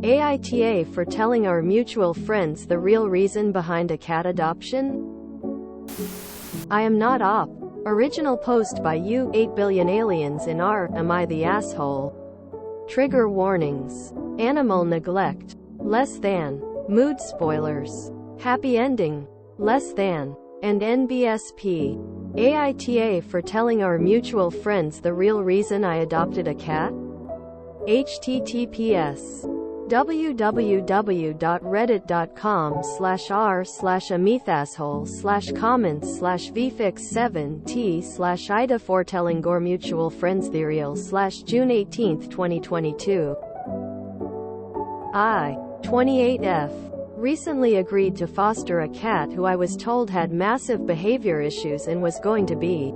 AITA for telling our mutual friends the real reason behind a cat adoption? I am not op. Original post by you, 8 billion aliens in R. Am I the asshole? Trigger warnings. Animal neglect. Less than. Mood spoilers. Happy ending. Less than. And NBSP. AITA for telling our mutual friends the real reason I adopted a cat? https www.reddit.com/r/amethasshole/comments/vfix7t/AITA foretelling your mutual friends June 18, 2022. I, 28F, recently agreed to foster a cat who I was told had massive behavior issues and was going to be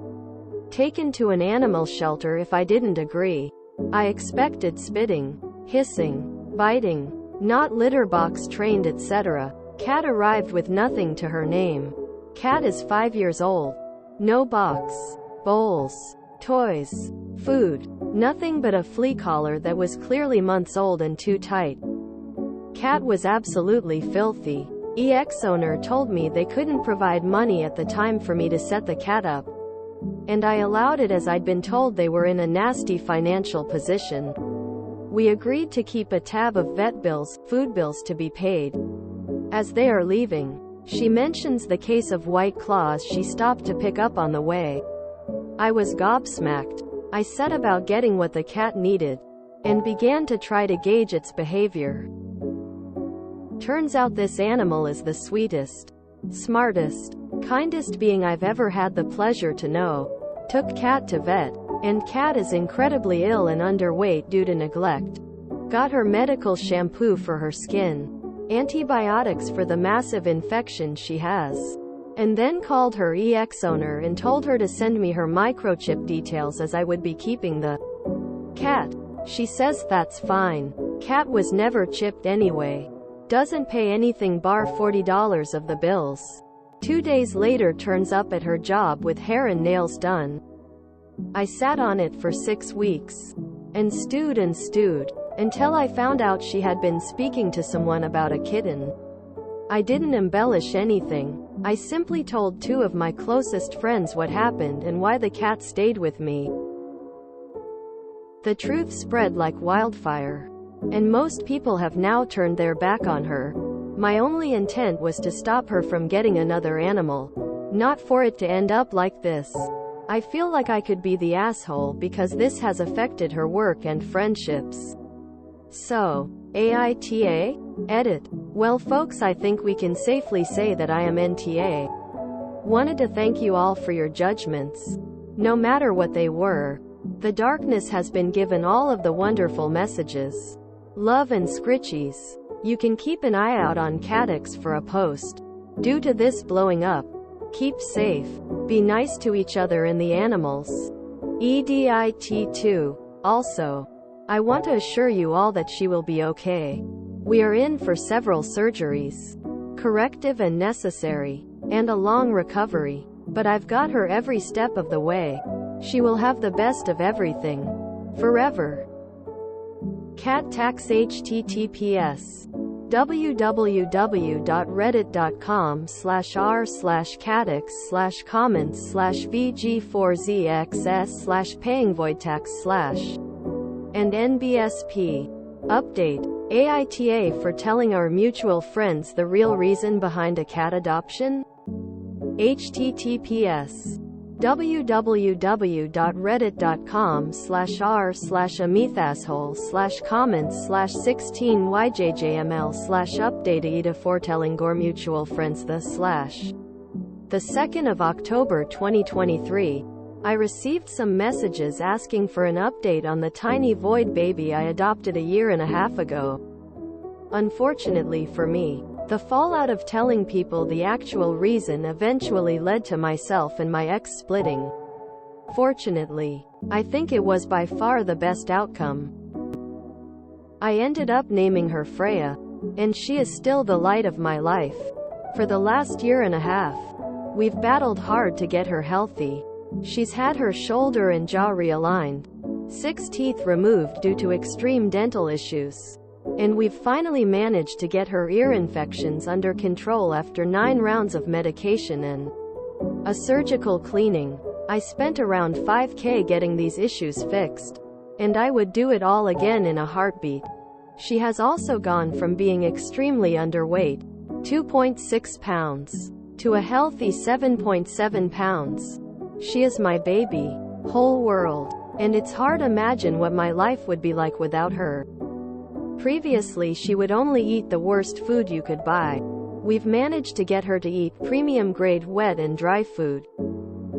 taken to an animal shelter if I didn't agree. I expected spitting, hissing, biting, not litter box trained, etc. Cat arrived with nothing to her name. Cat is 5 years old. No box, bowls, toys, food, nothing but a flea collar that was clearly months old and too tight. Cat was absolutely filthy. Ex-owner told me they couldn't provide money at the time for me to set the cat up, and I allowed it as I'd been told they were in a nasty financial position. We agreed to keep a tab of vet bills, food bills to be paid. As they are leaving, she mentions the case of White Claws she stopped to pick up on the way. I was gobsmacked. I set about getting what the cat needed, and began to try to gauge its behavior. Turns out this animal is the sweetest, smartest, kindest being I've ever had the pleasure to know. Took Cat to vet, and Cat is incredibly ill and underweight due to neglect. Got her medical shampoo for her skin, antibiotics for the massive infection she has, and then called her ex-owner and told her to send me her microchip details as I would be keeping the cat. She says that's fine. Cat was never chipped anyway. Doesn't pay anything bar $40 of the bills. 2 days later turns up at her job with hair and nails done. I sat on it for 6 weeks. And stewed until I found out she had been speaking to someone about a kitten. I didn't embellish anything. I simply told 2 of my closest friends what happened and why the cat stayed with me. The truth spread like wildfire, and most people have now turned their back on her. My only intent was to stop her from getting another animal, not for it to end up like this. I feel like I could be the asshole because this has affected her work and friendships. So, AITA? Edit. Well folks, I think we can safely say that I am NTA. Wanted to thank you all for your judgments, no matter what they were. The darkness has been given all of the wonderful messages. Love and scritchies. You can keep an eye out on Catix for a post. Due to this blowing up, keep safe, be nice to each other and the animals. EDIT2. Also, I want to assure you all that she will be okay. We are in for several surgeries, corrective and necessary, and a long recovery. But I've got her every step of the way. She will have the best of everything. Forever. Cat tax https www.reddit.com/r/catix/comments/vg4zxs/payingvoidtax/ and NBSP. Update. AITA for telling our mutual friends the real reason behind a cat adoption? https www.reddit.com/r/amethasshole/comments/16yjjml/update AITA foretelling your mutual friends the 2nd of October 2023. I received some messages asking for an update on the tiny void baby I adopted a year and a half ago. Unfortunately for me, the fallout of telling people the actual reason eventually led to myself and my ex splitting. Fortunately, I think it was by far the best outcome. I ended up naming her Freya, and she is still the light of my life. For the last year and a half, we've battled hard to get her healthy. She's had her shoulder and jaw realigned, 6 teeth removed due to extreme dental issues, And we've finally managed to get her ear infections under control after 9 rounds of medication and a surgical cleaning. I spent around $5,000 getting these issues fixed. And I would do it all again in a heartbeat. She has also gone from being extremely underweight, 2.6 pounds, to a healthy 7.7 pounds. She is my baby, whole world. And it's hard to imagine what my life would be like without her. Previously she would only eat the worst food you could buy. We've managed to get her to eat premium grade wet and dry food,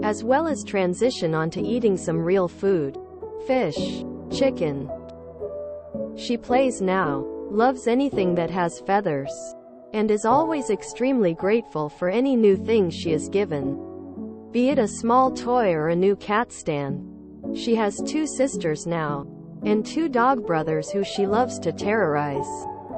as well as transition onto eating some real food. Fish, chicken. She plays now, loves anything that has feathers, and is always extremely grateful for any new thing she is given, be it a small toy or a new cat stand. She has 2 sisters now, and 2 dog brothers who she loves to terrorize.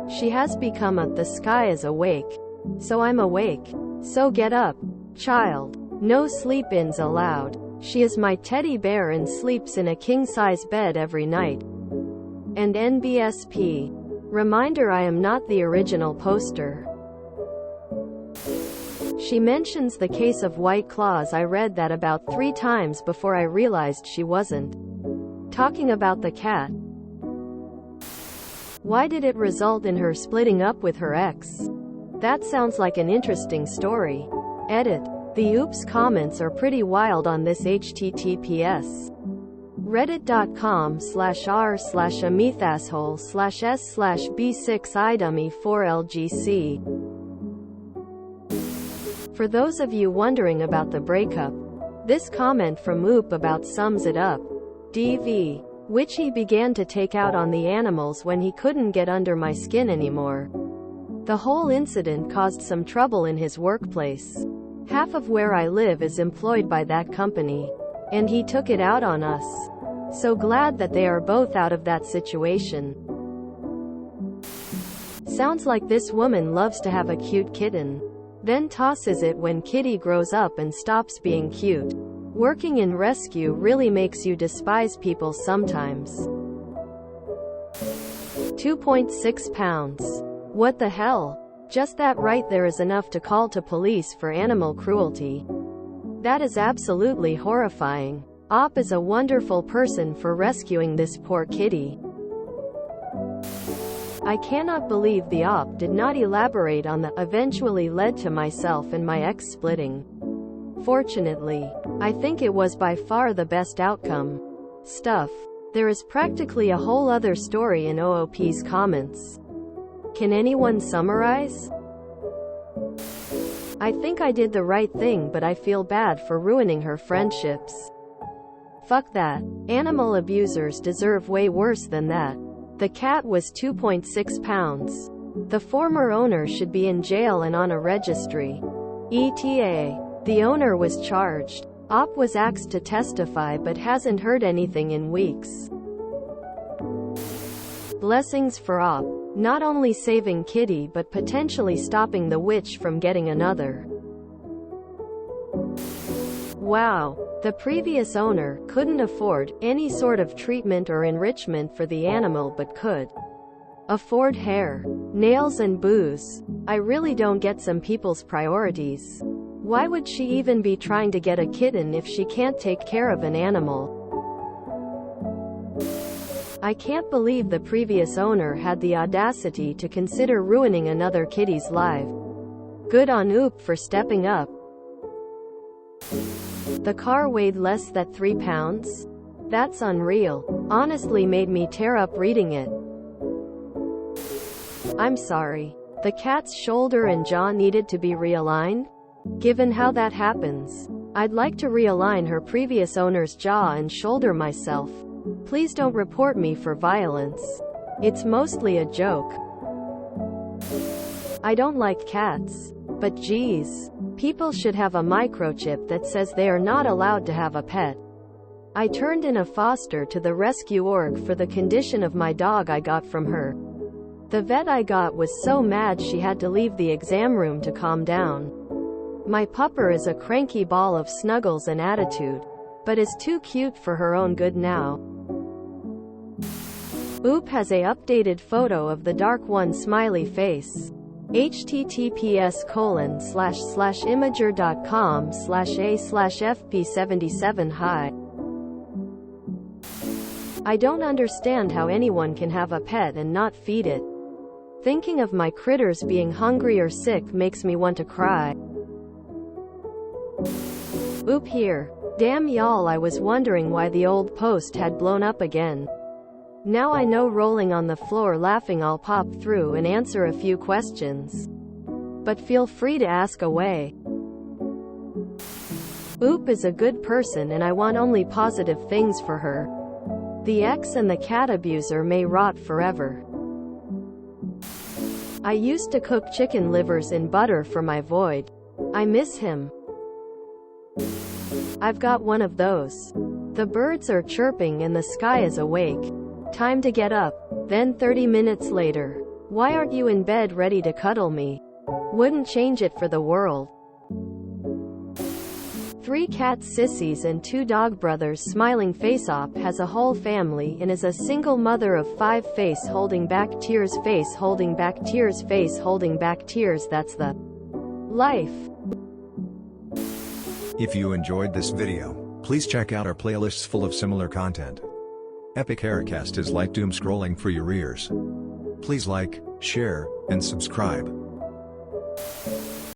She has become a "the sky is awake, so I'm awake, so get up, child. No sleep-ins allowed." She is my teddy bear and sleeps in a king-size bed every night. And NBSP. Reminder, I am not the original poster. She mentions the case of White Claws. I read that about 3 times before I realized she wasn't talking about the cat. Why did it result in her splitting up with her ex? That sounds like an interesting story. Edit. The oops comments are pretty wild on this. https reddit.com/r/amethasshole/s/b6idummy4lgc. For those of you wondering about the breakup, this comment from Oop about sums it up. DV. Which he began to take out on the animals when he couldn't get under my skin anymore. The whole incident caused some trouble in his workplace. Half of where I live is employed by that company, and he took it out on us. So glad that they are both out of that situation. Sounds like this woman loves to have a cute kitten, then tosses it when kitty grows up and stops being cute. Working in rescue really makes you despise people sometimes. 2.6 pounds. What the hell? Just that right there is enough to call to police for animal cruelty. That is absolutely horrifying. Op is a wonderful person for rescuing this poor kitty. I cannot believe the op did not elaborate on the eventually led to myself and my ex splitting. Fortunately, I think it was by far the best outcome. Stuff. There is practically a whole other story in OOP's comments. Can anyone summarize? I think I did the right thing, but I feel bad for ruining her friendships. Fuck that. Animal abusers deserve way worse than that. The cat was 2.6 pounds. The former owner should be in jail and on a registry. ETA. The owner was charged. Op was asked to testify but hasn't heard anything in weeks. Blessings for Op. Not only saving Kitty but potentially stopping the witch from getting another. Wow. The previous owner couldn't afford any sort of treatment or enrichment for the animal but could afford hair, nails and booze. I really don't get some people's priorities. Why would she even be trying to get a kitten if she can't take care of an animal? I can't believe the previous owner had the audacity to consider ruining another kitty's life. Good on Oop for stepping up. The car weighed less than 3 pounds? That's unreal. Honestly made me tear up reading it. I'm sorry. The cat's shoulder and jaw needed to be realigned? Given how that happens, I'd like to realign her previous owner's jaw and shoulder myself. Please don't report me for violence. It's mostly a joke. I don't like cats. But geez, people should have a microchip that says they are not allowed to have a pet. I turned in a foster to the rescue org for the condition of my dog I got from her. The vet I got was so mad she had to leave the exam room to calm down. My pupper is a cranky ball of snuggles and attitude, but is too cute for her own good now. Oop has a updated photo of the dark one smiley face. https://imager.com/a/fp77 Hi. I don't understand how anyone can have a pet and not feed it. Thinking of my critters being hungry or sick makes me want to cry. Oop here. Damn y'all, I was wondering why the old post had blown up again. Now I know, rolling on the floor laughing, I'll pop through and answer a few questions. But feel free to ask away. Oop is a good person and I want only positive things for her. The ex and the cat abuser may rot forever. I used to cook chicken livers in butter for my void. I miss him. I've got one of those. The birds are chirping and the sky is awake. Time to get up. Then 30 minutes later. Why aren't you in bed ready to cuddle me? Wouldn't change it for the world. 3 cat sissies and 2 dog brothers smiling face-op has a whole family and is a single mother of 5 face holding back tears, face holding back tears, face holding back tears. That's the life. If you enjoyed this video, please check out our playlists full of similar content. Epic Haircast is like doom scrolling for your ears. Please like, share, and subscribe.